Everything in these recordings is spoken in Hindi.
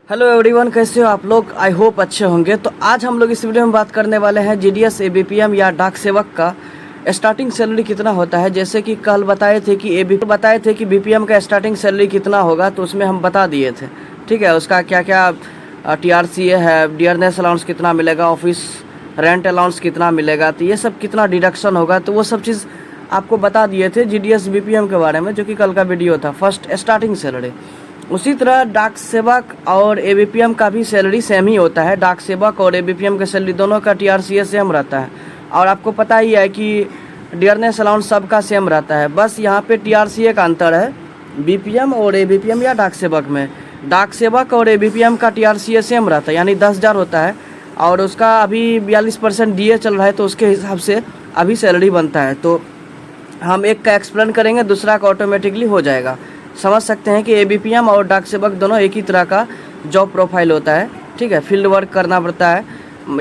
हेलो एवरीवन, कैसे हो आप लोग। आई होप अच्छे होंगे। तो आज हम लोग इस वीडियो में बात करने वाले हैं जीडीएस एबीपीएम या डाक सेवक का स्टार्टिंग सैलरी कितना होता है। जैसे कि कल बताए थे कि बीपीएम का स्टार्टिंग सैलरी कितना होगा, तो उसमें हम बता दिए थे। ठीक है, उसका क्या क्या टीआरसीए है, डियरनेस अलाउंस कितना मिलेगा, ऑफिस रेंट अलाउंस कितना मिलेगा, तो ये सब कितना डिडक्शन होगा, तो वो सब चीज़ आपको बता दिए थे जीडीएस बीपीएम के बारे में, जो कि कल का वीडियो था फर्स्ट स्टार्टिंग सैलरी। उसी तरह डाक सेवक और एबीपीएम का भी सैलरी सेम ही होता है। डाक सेवक और एबीपीएम का सैलरी दोनों का टीआरसीए सेम रहता है। और आपको पता ही है कि डियरनेस अलाउंस सबका सेम रहता है। बस यहाँ पे टीआरसीए का अंतर है बीपीएम और एबीपीएम या डाक सेवक में। डाक सेवक और एबीपीएम का टीआरसीए सेम रहता है, यानी 10,000 होता है। और उसका अभी 42% डीए चल रहा है, तो उसके हिसाब से अभी सैलरी बनता है। तो हम एक का एक्सप्लेन करेंगे, दूसरा का ऑटोमेटिकली हो जाएगा। समझ सकते हैं कि एबीपीएम और डाक सेवक दोनों एक ही तरह का जॉब प्रोफाइल होता है। ठीक है, फील्ड वर्क करना पड़ता है,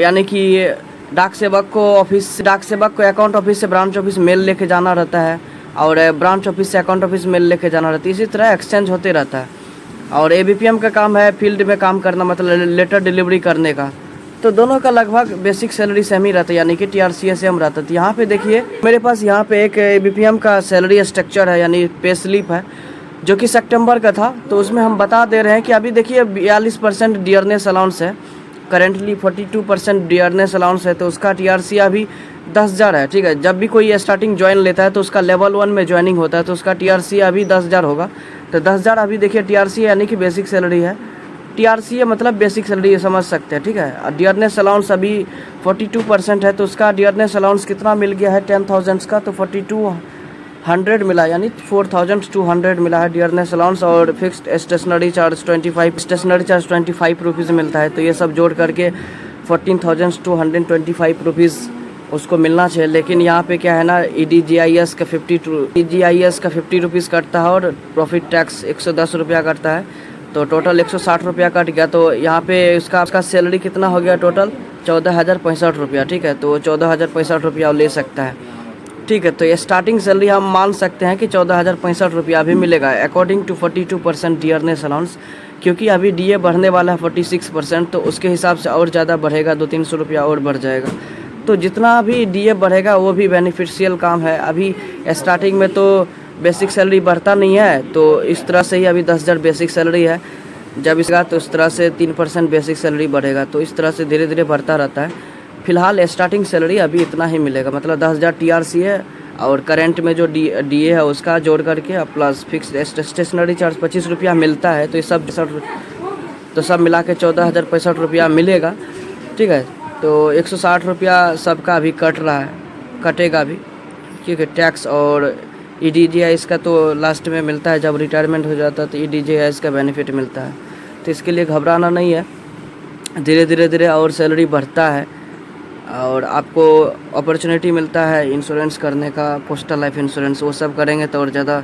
यानी कि डाक सेवक को अकाउंट ऑफिस से ब्रांच ऑफिस मेल लेके जाना रहता है, और ब्रांच ऑफिस से अकाउंट ऑफिस मेल लेके जाना रहता है। इसी तरह एक्सचेंज होते रहता है। और एबीपीएम का काम है फील्ड में काम करना, मतलब लेटर डिलीवरी करने का। तो दोनों का लगभग बेसिक सैलरी सेम ही रहता है, यानी कि टीआरसीए सेम रहता है। तो यहाँ पे देखिए, मेरे पास यहाँ पे एक एबीपीएम का सैलरी स्ट्रक्चर है, यानी पे स्लिप है, जो कि सितंबर का था। तो उसमें हम बता दे रहे हैं कि अभी देखिए 42% डियरनेस अलाउंस है, करेंटली 42% डियरनेस अलाउंस है। तो उसका टीआरसी अभी 10,000 है। ठीक है, जब भी कोई स्टार्टिंग ज्वाइन लेता है तो उसका लेवल 1 में ज्वाइनिंग होता है, तो उसका टीआरसी अभी 10,000 होगा। तो 10,000 अभी देखिए टीआरसी, यानी कि बेसिक सैलरी है। टीआरसी मतलब बेसिक सैलरी, ये समझ सकते हैं। ठीक है, डियरनेस अलाउंस अभी 42% है, तो उसका डियरनेस अलाउंस कितना मिल गया है 10,000 का, तो 4200 मिला, यानी 4,200 मिला है डियरनेस अलाउंस। और फिक्स्ड स्टेशनरी चार्ज 25 रुपीज़ मिलता है। तो ये सब जोड़ करके 14,225 रुपीज़ उसको मिलना चाहिए। लेकिन यहाँ पे क्या है ना, ईडीजीआईएस का 50 रुपीज़ कटता है, और प्रॉफिट टैक्स 110 रुपया कटता है। तो टोटल 160 रुपया कट गया। तो यहाँ पे उसका सैलरी कितना हो गया टोटल 14,065 रुपया। ठीक है, तो 14,065 रुपया ले सकता है। ठीक है, तो ये स्टार्टिंग सैलरी हम मान सकते हैं कि 14,065 रुपया भी मिलेगा, अकॉर्डिंग टू 42% डियरनेस अलाउंस। क्योंकि अभी डीए बढ़ने वाला है 46%, तो उसके हिसाब से और ज़्यादा बढ़ेगा, 200-300 रुपया और बढ़ जाएगा। तो जितना भी डीए बढ़ेगा वो भी बेनिफिशियल काम है। अभी स्टार्टिंग में तो बेसिक सैलरी बढ़ता नहीं है, तो इस तरह से ही अभी 10,000 बेसिक सैलरी है। जब इसका तो इस तरह से 3% बेसिक सैलरी बढ़ेगा, तो इस तरह से धीरे धीरे बढ़ता रहता है। फिलहाल स्टार्टिंग सैलरी अभी इतना ही मिलेगा, मतलब 10,000 टीआरसी है, और करंट में जो डीए है उसका जोड़ करके प्लस फिक्स स्टेशनरी चार्ज 25 रुपया मिलता है। तो ये सब मिला के 14,065 रुपया मिलेगा। ठीक है, तो 160 रुपया सबका अभी कट रहा है, कटेगा भी, क्योंकि टैक्स और ईडीजीआईएस का तो लास्ट में मिलता है, जब रिटायरमेंट हो जाता है तो ईडीजीआईएस का बेनिफिट मिलता है। तो इसके लिए घबराना नहीं है, धीरे धीरे और सैलरी बढ़ता है, और आपको अपॉर्चुनिटी मिलता है इंश्योरेंस करने का, पोस्टल लाइफ इंश्योरेंस, वो सब करेंगे तो और ज़्यादा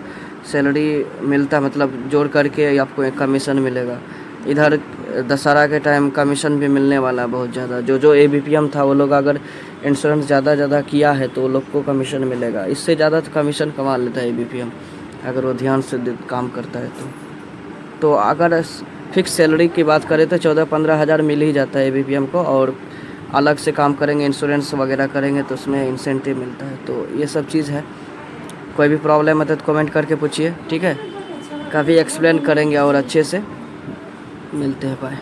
सैलरी मिलता, मतलब जोड़ करके आपको एक कमीशन मिलेगा। इधर दशहरा के टाइम कमीशन भी मिलने वाला है बहुत ज़्यादा। जो एबीपीएम था, वो लोग अगर इंश्योरेंस ज़्यादा किया है तो वो लोग को कमीशन मिलेगा। इससे ज़्यादा तो कमीशन कमा लेता है एबीपीएम, अगर वो ध्यान से काम करता है तो अगर फिक्स सैलरी की बात करें तो 14-15 हज़ार मिल ही जाता है एबीपीएम को। और अलग से काम करेंगे, इंश्योरेंस वगैरह करेंगे, तो उसमें इंसेंटिव मिलता है। तो ये सब चीज़ है। कोई भी प्रॉब्लम है तो कमेंट करके पूछिए। ठीक है, काफ़ी एक्सप्लेन करेंगे और अच्छे से। मिलते हैं, बाय।